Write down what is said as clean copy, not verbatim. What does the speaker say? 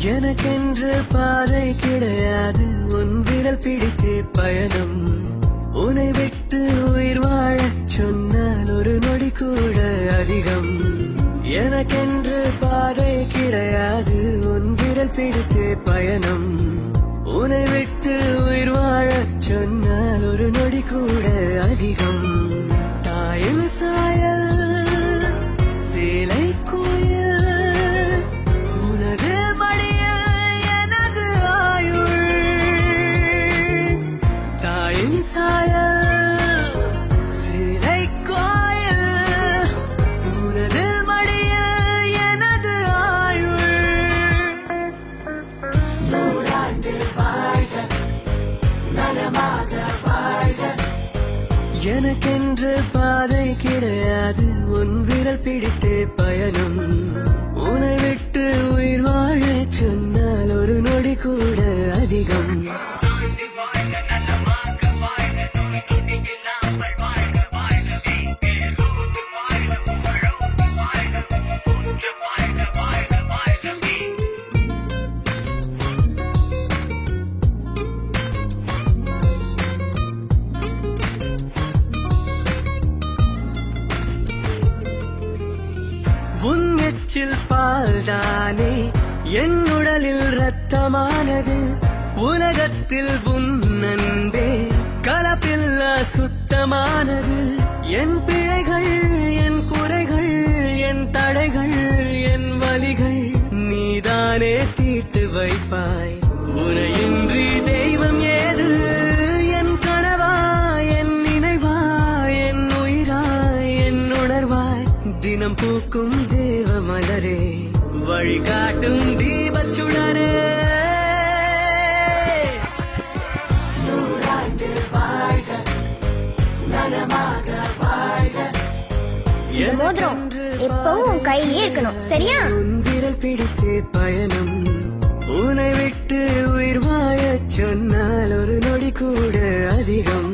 எனக்கென்று பாதை கிடையாது உன் விரல் பிடித்தே பயணம் உன்னை விட்டு உயிர் வாழச் சொன்னால் ஒரு நொடி கூட அதிகம் எனக்கென்று பாதை கிடையாது உன் விரல் பிடித்தே பயணம் உன்னை விட்டு உயிர் வாழச் சொன்னால் ஒரு நொடி கூட அதிகம் தாயின் சாயல் சேலை கோயில் உனது மடியில் எனது ஆயுள் தாயின் சாயல் சேலை கோயில் உனது மடியில் எனது ஆயுள் நூறாண்டு வாழ்க நலமாக வாழ்க எனக்கென்று பாதை கிடையாது உன் விரல் பிடித்தே பயணம் உன்னை விட்டு உயிர் வாழச் சொன்னால் ஒரு நொடி கூட அதிகம் உன் எச்சில் பால்தானே என் உடலில் ரத்தமானது உலகத்தில் உன் அன்பே கலப்பில்லா சுத்தமானது என் பிழைகள் என் குறைகள் என் தடைகள் என் வலிகள் நீதானே தீர்த்து வைப்பாய் உனையின்றி தெய்வம் ஏது என் கனவாய் என் நினைவாய் என் உயிராய் என் உணர்வாய் தினம் பூக்கும் தேவ மலரே வழிகாட்டும் தீபச்சுடரே நூறாண்டு வாழ்க நலமாக வாழ்க மோதிரம் எப்பவும் உன் கையிலே இருக்கணும் சரியா உன் விரல் பிடித்தே பயணம் உன்னை விட்டு உயிர் வாழச் சொன்னால் ஒரு நொடி கூட அதிகம்